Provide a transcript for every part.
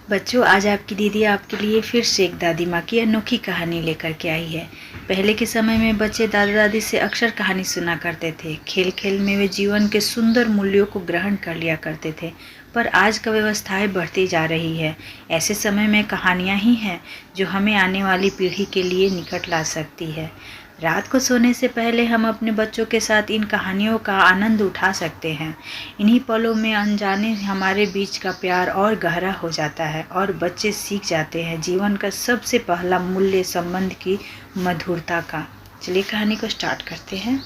बच्चों, आज आपकी दीदी आपके लिए फिर से एक दादी माँ की अनोखी कहानी लेकर के आई है। पहले के समय में बच्चे दादा दादी से अक्सर कहानी सुना करते थे। खेल खेल में वे जीवन के सुंदर मूल्यों को ग्रहण कर लिया करते थे। पर आज का व्यवस्थाएं बढ़ती जा रही है। ऐसे समय में कहानियाँ ही हैं जो हमें आने वाली पीढ़ी के लिए निकट ला सकती है। रात को सोने से पहले हम अपने बच्चों के साथ इन कहानियों का आनंद उठा सकते हैं। इन्हीं पलों में अनजाने हमारे बीच का प्यार और गहरा हो जाता है और बच्चे सीख जाते हैं जीवन का सबसे पहला मूल्य संबंध की मधुरता का। चलिए कहानी को स्टार्ट करते हैं।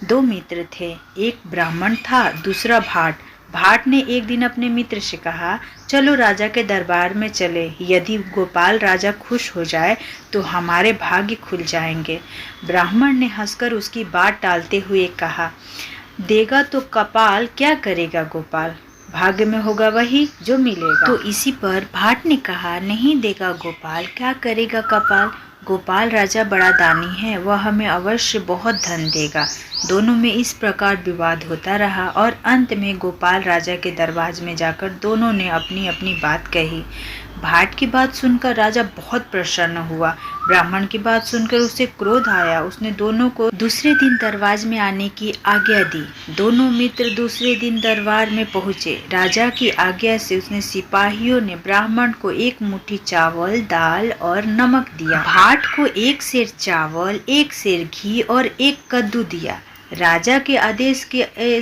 दो मित्र थे। एक ब्राह्मण था, दूसरा भाट। भाट ने एक दिन अपने मित्र से कहा, चलो राजा के दरबार में चले। यदि गोपाल राजा खुश हो जाए तो हमारे भाग्य खुल जाएंगे। ब्राह्मण ने हंसकर उसकी बात टालते हुए कहा, देगा तो कपाल, क्या करेगा गोपाल? भाग्य में होगा वही जो मिलेगा। तो इसी पर भाट ने कहा, नहीं देगा गोपाल, क्या करेगा कपाल? गोपाल राजा बड़ा दानी है, वह हमें अवश्य बहुत धन देगा। दोनों में इस प्रकार विवाद होता रहा और अंत में गोपाल राजा के दरबार में जाकर दोनों ने अपनी अपनी बात कही। भाट की बात सुनकर राजा बहुत प्रसन्न हुआ। ब्राह्मण की बात सुनकर उसे क्रोध आया। उसने दोनों को दूसरे दिन दरबार में आने की आज्ञा दी। दोनों मित्र दूसरे दिन दरबार में पहुंचे। राजा की आज्ञा से उसने सिपाहियों ने ब्राह्मण को एक मुट्ठी चावल, दाल और नमक दिया। भाट को एक सेर चावल, एक सेर घी और एक कद्दू दिया। राजा के आदेश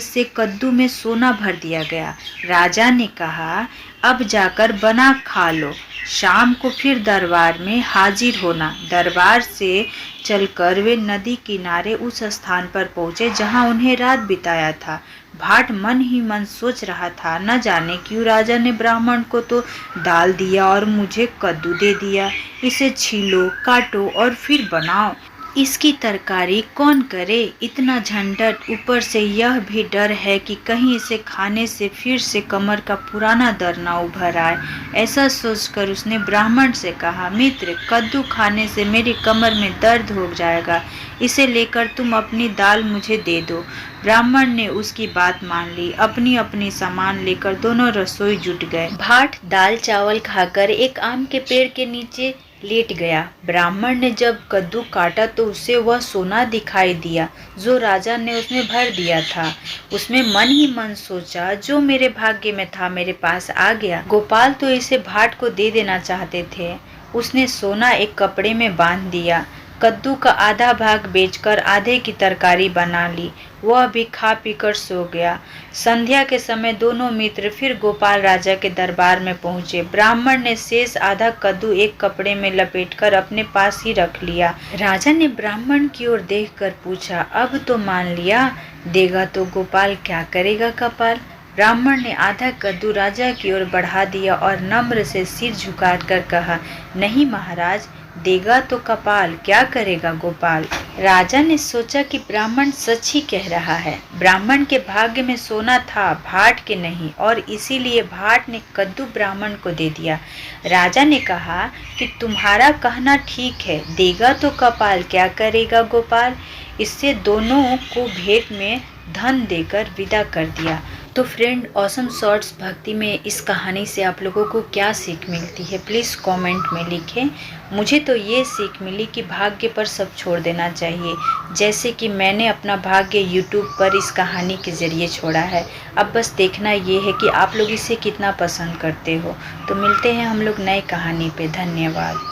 से कद्दू में सोना भर दिया गया। राजा ने कहा, अब जाकर बना खा लो, शाम को फिर दरबार में हाजिर होना। दरबार से चलकर वे नदी किनारे उस स्थान पर पहुंचे जहां उन्हें रात बिताया था। भाट मन ही मन सोच रहा था, न जाने क्यों राजा ने ब्राह्मण को तो दाल दिया और मुझे कद्दू दे दिया। इसे छीलो, काटो और फिर बनाओ। इसकी तरकारी कौन करे? इतना झंझट, ऊपर से यह भी डर है कि कहीं इसे खाने से फिर से कमर का पुराना दर्द न उभर आए। ऐसा सोचकर उसने ब्राह्मण से कहा, मित्र, कद्दू खाने से मेरी कमर में दर्द हो जाएगा, इसे लेकर तुम अपनी दाल मुझे दे दो। ब्राह्मण ने उसकी बात मान ली। अपनी अपनी सामान लेकर दोनों रसोई जुट गए। भाट दाल चावल खाकर एक आम के पेड़ के नीचे लेट गया। ब्राह्मण ने जब कद्दू काटा तो उसे वह सोना दिखाई दिया जो राजा ने उसमें भर दिया था। उसमें मन ही मन सोचा, जो मेरे भाग्य में था मेरे पास आ गया। गोपाल तो इसे भाट को दे देना चाहते थे। उसने सोना एक कपड़े में बांध दिया। कद्दू का आधा भाग बेचकर आधे की तरकारी बना ली। वह भी खा पीकर सो गया। संध्या के समय दोनों मित्र फिर गोपाल राजा के दरबार में पहुंचे। ब्राह्मण ने शेष आधा कद्दू एक कपड़े में लपेटकर अपने पास ही रख लिया। राजा ने ब्राह्मण की ओर देखकर पूछा, अब तो मान लिया, देगा तो गोपाल, क्या करेगा कपाल? ब्राह्मण ने आधा कद्दू राजा की ओर बढ़ा दिया और नम्र से सिर झुकाकर कहा, नहीं महाराज, देगा तो कपाल, क्या करेगा गोपाल? राजा ने सोचा कि ब्राह्मण सच ही कह रहा है। ब्राह्मण के भाग्य में सोना था, भाट के नहीं, और इसीलिए भाट ने कद्दू ब्राह्मण को दे दिया। राजा ने कहा कि तुम्हारा कहना ठीक है, देगा तो कपाल, क्या करेगा गोपाल? इससे दोनों को भेंट में धन देकर विदा कर दिया। तो फ्रेंड, ऑसम शॉर्ट्स भक्ति में इस कहानी से आप लोगों को क्या सीख मिलती है, प्लीज़ कमेंट में लिखें। मुझे तो ये सीख मिली कि भाग्य पर सब छोड़ देना चाहिए, जैसे कि मैंने अपना भाग्य यूट्यूब पर इस कहानी के ज़रिए छोड़ा है। अब बस देखना ये है कि आप लोग इसे कितना पसंद करते हो। तो मिलते हैं हम लोग नए कहानी पे। धन्यवाद।